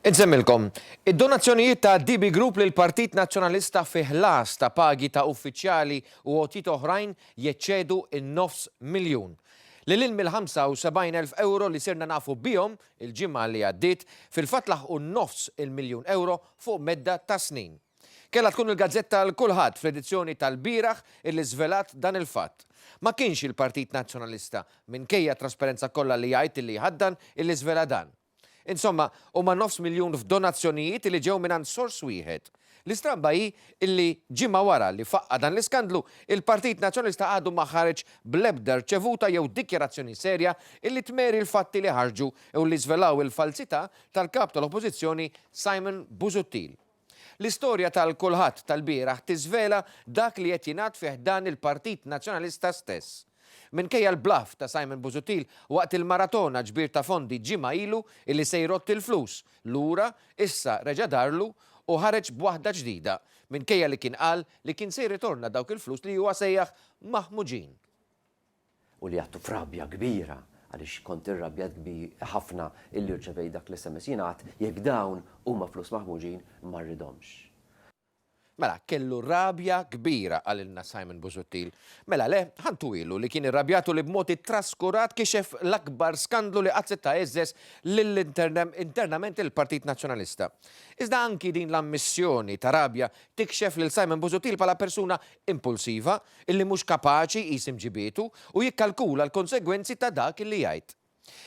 Insemmilkom, id-donazzjonijiet ta' DB Group lil Partit Nazzjonalista fi ħlas ta' pagi ta' uffiċjali u għotit oħrajn jeċċedu in-nofs miljun. Lil mill-75,000 euro li sirna nafu bihom il-ġimgħa li għaddiet fil-fatt laħqu nofs il-miljun euro fuq medda ta' snin. Kella tkun il-gazzetta l-kulħadd fl-edizzjoni tal-bieraħ illi żvelat dan il-fatt. Ma kienx il-Partit Nazzjonalista minkejja trasparenza kollha li jgħid li ħaddan illi żvela dan. Insomma, huma nofs miljun f'donazzjonijiet li ġew minn sors wieħed. L-istramba hi illi ġimgħa wara li faqqa dan l-iskandlu, il-Partit Nazzjonalista għadu ma ħareġ bl-ebda rċevuta jew dikjarazzjoni serja illi tmeri l-fatti li ħarġu u li żvelaw il-falsità tal-kap tal-Oppożizzjoni Simon Busuttil. L-istorja tal-kulħadd tal-bieraħ tiżvela dak li qed jingħad fih dan il-Partit Nazzjonalista stess. Minkejja l-bluff ta' Simon Busuttil waqt il-maratona ġbir ta' fondi ġimgħa ilu illi se jrott il-flus lura issa reġa' darlu u ħareġ b'waħda ġdida minkejja li kien qal li kien se jritorna dawk il-flus li huwa sejjaħ maħmuġin. U li għattu frabja kbira għaliex kont irrabjat ħafna illi rċevej dak l-SMS jingħad jekk dawn huma flus maħmuġin ma rridhomx. Mela, kellu rabja kbira għalilna Simon Busuttil. Mela le, ħantu ilu li kien irrabjatu li b'mod traskurat kixef l-akbar skandlu li qatt ta' eżżes internament il-Partit Nazzjonalista. Iżda anki din l-ammissjoni ta' rabja tikxef lil Simon Busuttil bħala persuna impulsiva illi mhux kapaċi jisim ġibietu u jikkalkula l-konsegwenzi ta' dak li jgħid.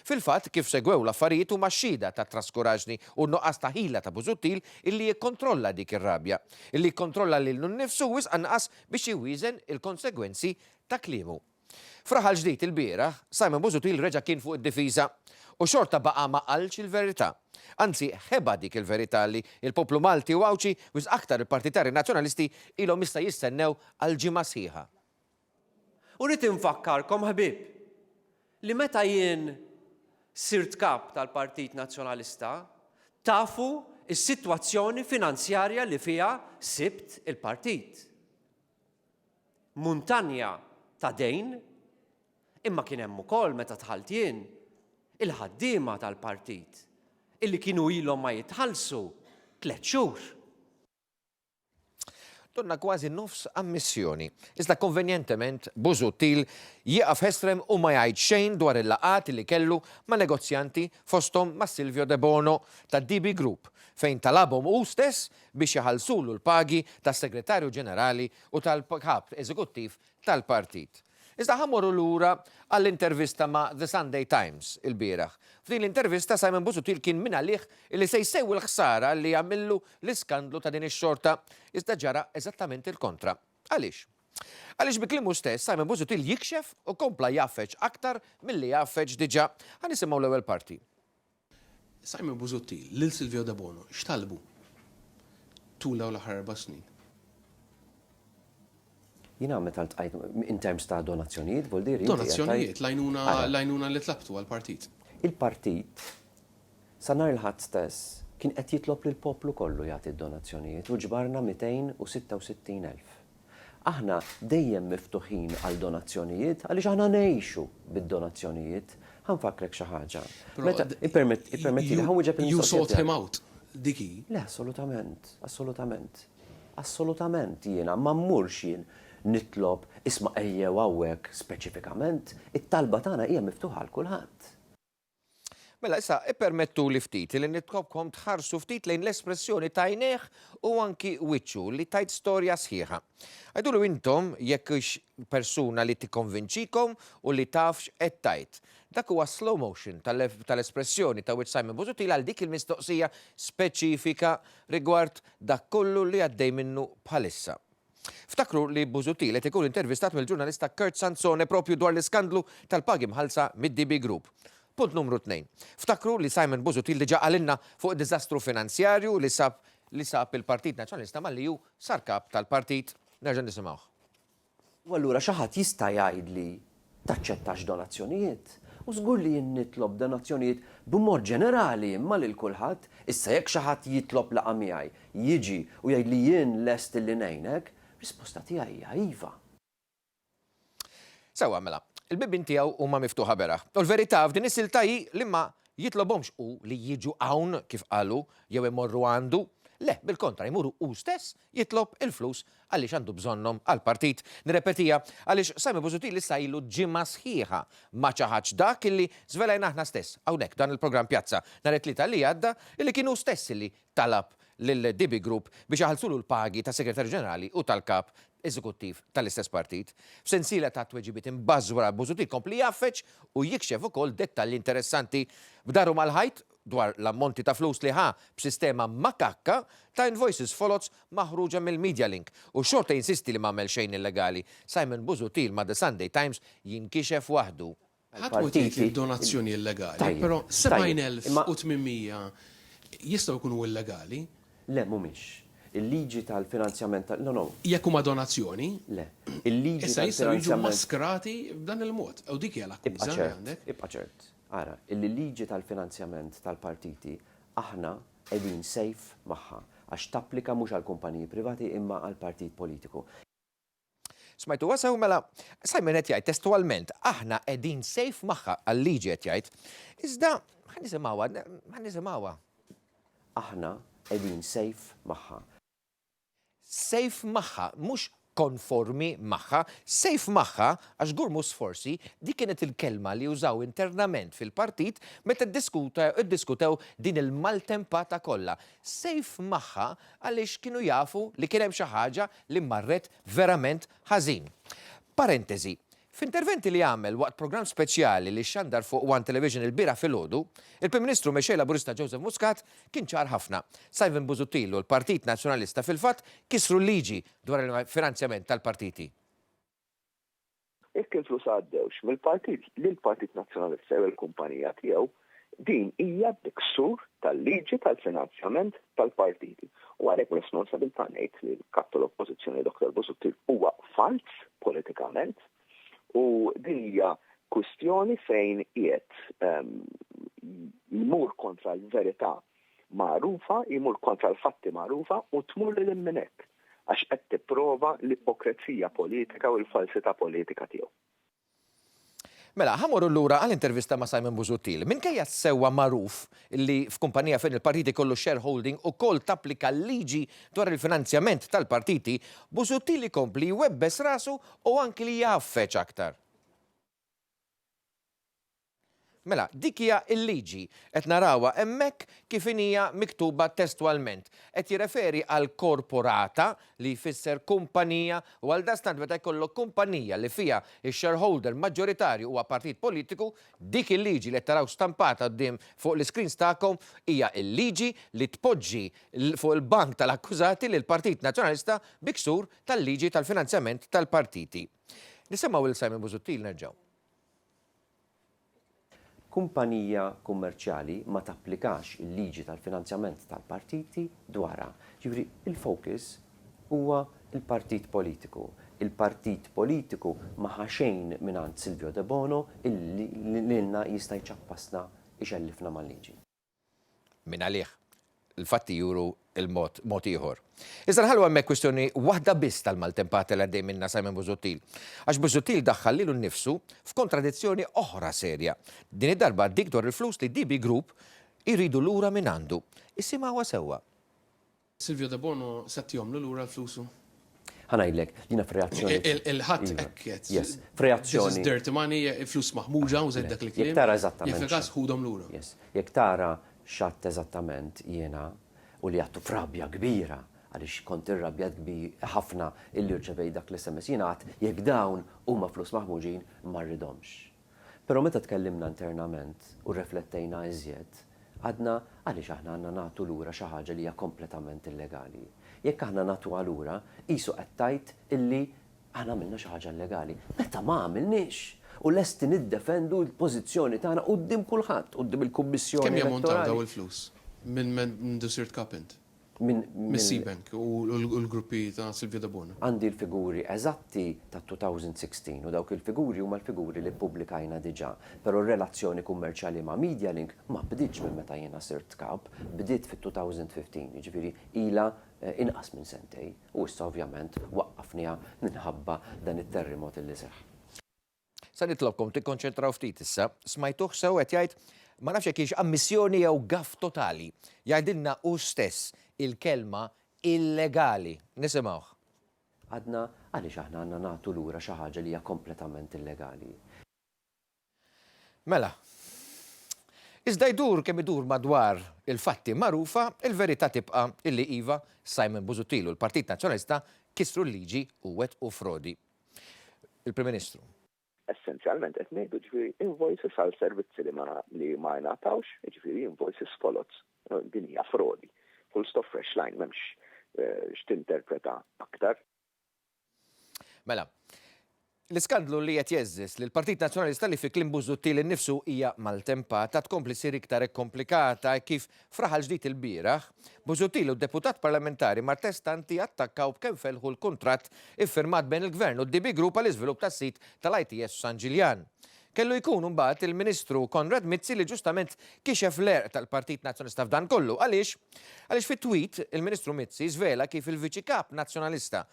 Fil-fatt kif segwew l-affarijiet huma xhieda ta' traskuraġni u noqqas ta' ħila ta' Busuttil illi jikkontrolla dik ir-rabja, illi jikkontrolla lil nnifsu wis anqas biex iwieżen il-konsegwenzi ta' kliemu. Fraħal ġdid il-bieraħ, Simon Busuttil reġa' kien fuq id-difiża u xorta baqa' ma qalx il-verità. Anzi, ħeba dik il-verità li il-poplu Malti u Awċi wis aktar il-partitari nazzjonalisti ilhom issa jistennew għal ġimgħa sħiħa. U rrid infakkarkom ħbieb li meta jien sirt kap tal-Partit Nazzjonalista tafu is-sitwazzjoni finanzjarja li fiha sibt il-partit. Muntanja ta' dejn, imma kien hemm ukoll meta tħalt jien il-ħaddiema tal-partit illi kienu ilhom ma jitħallsu 3 xhur. Donna kważi nofs ammissjoni. Iżda konvenjentement Busuttil jieqaf ħestrem u ma jgħid xejn dwar il-laqat li kellu ma' negozjanti fosthom ma' Silvio De Bono tad DB Group fejn talabhom hu stess biex jħallsulu l-pagi tas-Segretarju Ġenerali u tal-Kap Eżekuttiv tal-Partit. Iżda ħammorru lura għall-intervista ma' The Sunday Times il-bieraħ. F'din l-intervista Simon Busuttil kien min għalih li se jsewwi l-ħsara li jagħmillu l-iskandlu ta' din ix-xorta iżda ġara eżattament il-kontra. Għaliex? Għaliex bi kliemu stess Simon Busuttil jikxef u kompla jaffeġ aktar milli jaffeġ diġà. Ħanisimgħu l-ewwel parti. Simon Busuttil lil Silvio De Bono x'talbu tul l-aħħar 4 snin? Jina meta ltqajt in terms ta' donazzjonijiet, vuol dire. Donazzjonijiet, lajnuna li tlabtu għal-partit. Il-partit sa nhar il-ħadd stess kien qed jitlob lill poplu kollu jagħti d-donazzjonijiet u ġbarna 266,000. Aħna dejjem miftuħin għal donazzjonijiet għaliex aħna ngħixu bid-donazzjonijiet. Ħanfakrek xi ħaġa. Meta ippermetti li ħanwieġeb You sought him out, diki? Le, assolutament, assolutament. Assolutament jiena ma mmurx jien nitlob isma' ejjew hawnhekk speċifikament, it-talba tagħna hija miftuħa għal kulħadd. Mela issa ippermettu li ftit li nitkobkom tħarsu ftit lejn l-espressjoni ta' jnejħ u anki wiċċu li tajt storja sħiħa. Għajdulu intom jekk ix persuna li tikkonvinċikom u li tafx qed tajt. Dak huwa slow motion tal-espressjoni ta' wiċċ Simon Busuttil għal dik il-mistoqsija speċifika rigward dak kollu li għaddej minnu bħalissa. Ftakru li Busuttil qed ikun intervistat mill-ġurnalista Kurt Sansone propju dwar l-iskandlu tal-pagi mħallsa mid-DB Group. Punt numru 2. Ftakru li Simon Busuttil diġà għalinna fuq id-diżastru finanzjarju li sab il-Partit Nazzjonalista malli hu sar kap tal-partit. Nerġa' nisimgħuh. U allura xi ħadd jista' jgħidli taċċettax donazzjonijiet. U żgur li jien nitlob donazzjonijiet b'mod ġenerali imma lil kulħadd, issa jekk xi ħadd jitlob laqgħa miegħi jiġi u jgħidli jien lest illi ngħinek, risposta tiegħi hija iva. Sewwa mela, il-bibien tiegħu huma miftuħa beraħ. U l-verità f'din is-silta hi li ma jitlobhomx u li jiġu hawn kif qalu jew imorru għandu. Le, bil-kontra, jmuru u stess jitlob il-flus għaliex għandu bżonnhom għal-partit. Nirrepetija għaliex Simon Busuttil issa ilu ġimma sħiħa ma ċaħax dak illi żvelajna aħna stess hawnhekk dan il-programm Pjazza nhar it-tlieta li għadda illi kienu stess illi talab lill-DB Group biex jaħallsulu l-pagi ta' Segretarju Ġenerali u tal-kap eżekuttiv tal-istess partit. F'sensiela ta' tweġibiet imbażwra Busuttil kompli jaffeċ u jikxef ukoll dettalji interessanti b'daru mal-ħajt dwar l-ammonti ta' flus li ħa b'sistema makakka ta' invoices folots maħruġa mill-Media Link. U xorta jinsisti li m'għamel xejn illegali. Simon Busuttil ma' The Sunday Times jinkixef waħdu. Ħadd tgħid li donazzjoni illegali, Tajjeb, però tajjeb, imma- 7,800 jistgħu jkunu illegali. Le, mhumiex. Il-liġi tal-finanzjament no. Jekk huma donazzjoni, Le, il-liġi issa jistgħu jiġu tal-finanzjament. maskrati b'dan il-mod. U dik hija l-akkuża li għandek. Ibqa' ċert. Ara, il-liġi tal-finanzjament tal-partiti aħna qegħdin sejf magħha għax tapplika mhux għall kumpaniji privati imma għall partit politiku. Smajtu wasaw mela, Simon qed jgħid testualment, aħna qegħdin sejf magħha għal-liġi qed jgħid. Iżda ħanisimgħuha. Aħna qegħdin sejf magħha. Sejf magħha, mhux konformi magħha, sejf magħha għax gurmus forsi di kienet il-kelma li użaw internament fil-partit meta ddiskutew din il-maltempata kollha. Sejf magħha għaliex kienu jafu li kien hemm xi ħaġa li marret verament ħażin. Parentesi. F'interventi li għamel waqt programm speċjali li xandar fuq One Television il-bira fil-ħodu, il-Prim Ministru Mexej Laburista Joseph Muscat kien ċar ħafna. Simon Busuttil u l-Partit Nazzjonalista fil-fatt kisru l-liġi dwar il-finanzjament tal-partiti. Jekk il-flus għaddewx mill-partit lill-Partit Nazzjonalista jew il-kumpanija tiegħu, din hija ksur tal-liġi tal-finanzjament tal-partiti. U għalhekk responsabilità ngħid li l-kap tal-Oppożizzjoni Dr. Busuttil huwa fals politikament. U din hija kwistjoni fejn qiegħed jmur kontra l-verità magħrufa, jmur kontra l-fatti magħrufa u tmur lil minn hekk għax qed tipprova l-ipokrezija politika u l-falsità politika tiegħu. Mela, ħamorru l-lura għal-intervista ma' Simon Busuttil. Minkejja sewwa magħruf li f'kumpanija fejn il-partiti kollu shareholding u koll tapplika l-liġi dwar il-finanzjament tal-partiti, Busuttil ikompli webbes rasu u anki li jaffeċ aktar. Mela, dik hija l-liġi qed narawha hemmhekk kif hija miktuba testualment. Qed jirreferi għal korporata li jfisser kumpanija u għal dastant meta jkollok kumpanija li fiha x-shareholder maġġoritarju huwa partit politiku, dik il-liġi li qed taraw stampata quddiem fuq l-iskreens tagħkom hija l-liġi li tpoġġi fuq il-bank tal-akkużati lil Partit Nazzjonalista biksur tal-liġi tal-finanzjament tal-partiti. Nisimgħu il Simon Busuttil nerġgħu. Kumpanija kummerċjali ma tapplikax il-liġi tal-finanzjament tal-partiti dwarha. Ġifri, il-fokus huwa il-partit politiku. Il-partit politiku ma ħaxejn mingħand Silvio De Bono illi lilna jista' jċappasna ixellifna mal-liġi. Min għalih, il-fatti juru il-mod ieħor. Iżda nħallu hemmhekk kwistjoni waħda biss tal-maltempata li għaddej minna Simon Busuttil. Għax Busuttil daħħal lilu nnifsu f'kontradizzjoni oħra serja. Din id-darba dik dwar il-flus li DB Group iridu lura minn għandu. Issimgħuha sewwa. Silvio De Bono settihom lura l-flusu. Ħanajdlek, jina f'reazzjoni. Il-ħadd ekket. Yes, This f'reazzjoni. is dirty money, flus maħmuġa u dak li Jek tara eżattament. Jek fil-każ ħudhom lura. Yes, jek tara xatt eżattament jiena u li għattu frabja kbira għaliex kont irrabjat ħafna illi rċevej dak l-SMS jiena għadt jekk dawn huma flus maħmuġin ma rridhomx. Però meta tkellimna internament u riflettejna iżjed, għadna għaliex aħna għandna nagħtu lura xi ħaġa li hija kompletament illegali. Jekk aħna nagħtu għalura, qisu qed tajt illi aħna għamilna xi ħaġa illegali. Meta ma għamilniex. U lesti niddefendu l-pożizzjoni tagħna quddiem kulħadd, quddiem il-Kummissjoni Kemm jammontaw daw Elettorali. il-flus? Minn Dusert Kapent? Min Miss-Bank u l-gruppi ta' Silvio De Bono. għandi l-figuri eżatti ta' 2016 u dawk il-figuri huma l-figuri li ppubblikajna diġà, però r-relazzjoni kummerċjali ma' Media Link ma bdietx minn meta jiena sirt kap, bdiet fit-2015, jiġifieri ilha inqas minn sentej u issa ovvjament waqqafniha minħabba dan it-terremot li seħħ. Sa nitlobkom tikkonċentraw ftit issa, smajtuh sew qed jgħid ma nafx hekk ammissjoni jew gaff totali. Jgħidilna hu stess il-kelma illegali. Nisimgħu. Għadna għaliex aħna għandna nagħtu lura xi ħaġa li hija kompletament illegali. Mela, iżda jdur kemm idur madwar il-fatti magħrufa, il-verità tibqa' illi iva Simon Busuttil u l-Partit Nazzjonalista kisru l-liġi u wettqu frodi. Il-Prim Ministru. Essenzjalment qed ngħidu ġifieri invoices għal servizzi li ma jnatawx, ġifieri invoices folots. Din hija frodi. Full stop fresh line m'hemmx x'tinterpreta aktar. Mela, l-iskandlu li qed jeżżis li l-Partit Nazzjonalista li fi klim Busuttil innifsu hija maltempata tkompli sir iktar komplikata kif fraħal ġdid il-bieraħ, Busuttil u d-deputat parlamentari martestanti attakkaw b'kemm felħu l-kuntratt iffirmat bejn il-Gvern u d-DB Group għal iżvilupp tas-sit tal-ITS San Ġiljan. Kellu jkun mbagħad il-Ministru Konrad Mizzi li ġustament kixef l-erq tal-Partit Nazzjonalista f'dan kollu. Għaliex fit-tweet il-Ministru Mizzi żvela kif il-Viċi Kap Nazzjonalista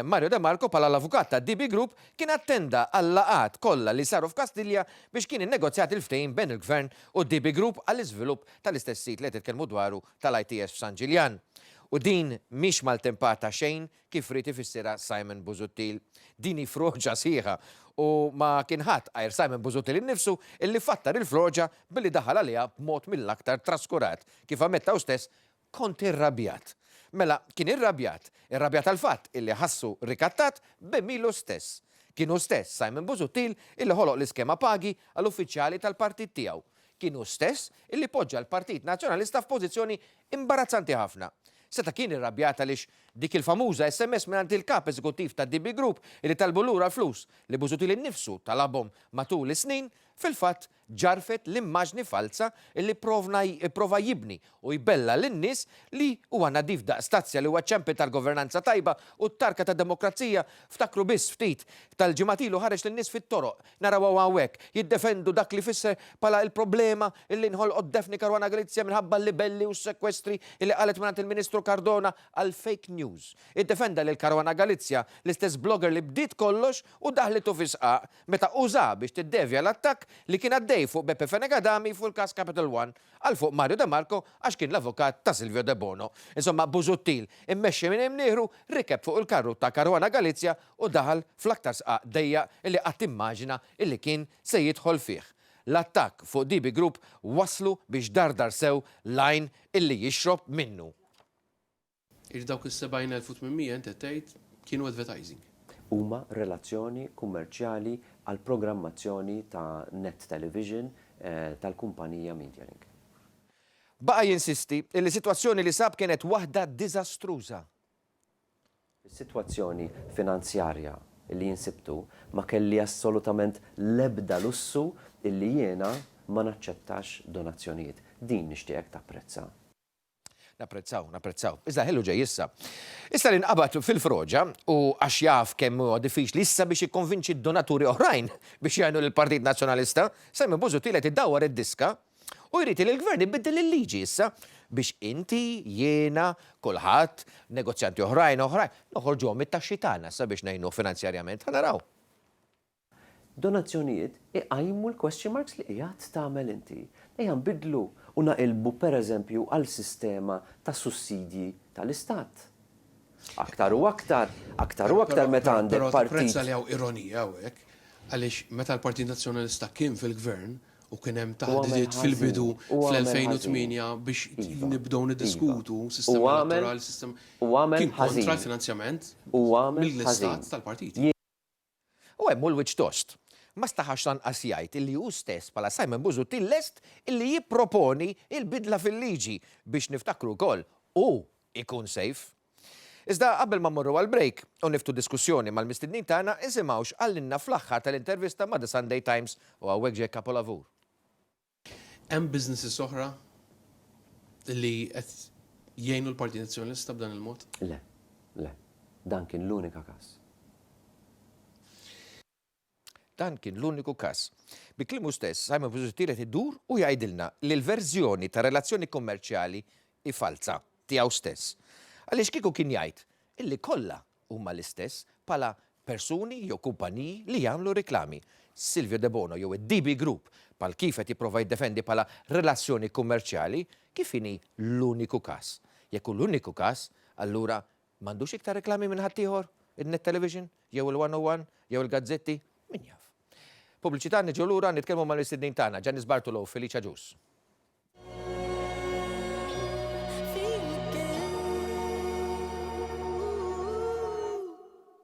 Mario De Marco bħala l-avukat ta' DB Group kien attenda għall-laqat kollha li saru f'Kastilja biex kien innegozjat il-ftehim bejn il-Gvern u DB Group għall-iżvilupp tal-istess sit li titkellmu dwaru tal-ITS f'San Ġiljan. U din mhix maltempata xejn kif rid ifissirha Simon Busuttil. Din hi froġa sieħa u ma kien ħadd għajr Simon Busuttil innifsu illi fattar il-froġa billi daħal għaliha b'mod mill-aktar traskurat kif ammetta hu stess kont irrabjat. Mela, kien irrabjat għal fatt illi ħassu rikattat b'emilu stess. Kienu stess Simon Busuttil illi ħoloq l-iskema pagi għall-uffiċjali tal-partit tiegħu. Kienu stess illi poġġa l-Partit Nazzjonalista f'pożizzjoni imbarazzanti ħafna. Seta kien irrabjat għaliex dik il-famuża SMS minn il-kap eżekuttiv ta' DB Group illi talbu lura flus li Busuttil innifsu talabhom matul is-snin fil-fatt ġarfet l-immaġni falsa illi prova jibni u jbella lin-nies li huwa nadif daq stazzja li huwa ċempi tal-governanza tajba u t-tarka ta' demokrazija ftakru biss ftit tal-ġimatilu ħareġ lin-nies fit-toroq naraw hawnhekk jiddefendu dak li fisser bħala il-problema illi nħolqod Defni Caruana Galizia minħabba l-libelli u s-sekwestri illi qalet mingħand il-Ministru Cardona għal fake news. Iddefenda lil Caruana Galizia l-istess blogger li bdiet kollox u daħlitu fisqaq meta uża biex tiddevja l-attakk li kien għaddej fuq Beppe Fenegadami fuq il-kas Capital One għal fuq Mario De Marco għax kien l-avukat ta' Silvio De Bono. Insomma, Busuttil immexxi minn imnieħru rikeb fuq il-karru ta' Caruana Galizia u daħal fl-aktar sqaq dejja illi qatt timmaġina illi kien se jidħol fih. L-attakk fuq DB Group waslu biex dardar sew lajn illi jixrob minnu. Dawk is-70,800 inti tgħid kienu advertising. Huma relazzjoni kummerċjali għal programmazzjoni ta' net television tal-kumpanija Medialink. Baqa jinsisti li sitwazzjoni li sab kienet waħda diżastruża. Is-sitwazzjoni finanzjarja li jinsibtu ma kelli assolutament l-ebda lussu illi jiena ma naċċettax donazzjonijiet. Din nixtieqek tapprezza. Napprezzaw. Iżda ħellu ġej issa. Issa li nqabad fil-froġa u għax jaf kemm huwa diffiċli issa biex jikkonvinċi donaturi oħrajn biex jgħinu lill-Partit Nazzjonalista, Simon Busuttil qed iddawwar id-diska u jrid li l-Gvern ibiddel il-liġi issa biex inti, jiena, kulħadd, negozjanti oħrajn noħorġuhom it-taxxi tagħna sabiex ngħinu finanzjarjament. Ħanaraw. Donazzjonijiet iqajmu l-question marks li qiegħed tagħmel inti. Ejja nbidlu u naqilbu pereżempju għal sistema ta' sussidji tal-Istat. Aktar u aktar meta għandek partit. Prezza li hawn ironija hawnhekk għaliex meta l-Partit Nazzjonalista kien fil-Gvern u kien hemm taħdidiet fil-bidu fl-2008 biex nibdew niddiskutu sistema elettorali, kien kontra l-finanzjament mill-istat tal-partit. U hemm l-wiċċ tost. Ma staħax lanqas jgħid illi hu stess bħala Simon Busuttil lest illi jipproponi il-bidla fil-liġi biex niftakru wkoll u ikun safe. Iżda qabel ma mmorru għal-break u niftu diskussjoni mal-mistednin tagħna isimgħux għallinna fl-aħħar tal-intervista ma' The Sunday Times u hawnhekk ġej kapolavur. Hemm businesses oħra li qed jgħinu l-Partit Nazzjonalista b'dan il-mod? Le. Dan kien l-unika każ. Dan kien l-uniku każ. Bi kliemu stess, Simon Busuttil qed idur u jgħidilna li l-verżjoni ta' relazzjoni kommerċjali hi falsa tiegħu stess. Għaliex kieku kien jgħid illi kollha huma l-istess bħala persuni jew kumpaniji li jagħmlu riklami. Silvio De Bono jew id-DB Group pal kif qed jipprova jiddefendi bħala relazzjoni kummerċjali kif inhi l-uniku każ. Jekk hu l-uniku każ, allura m'għandux iktar reklami minn ħaddieħor, il-Net Television, jew il-101, jew il-gazzetti, min jaf. Pubbliċità niġu lura nitkellmu mal-istednin tagħna, Ġannis Bartolo, Felicia Ġus.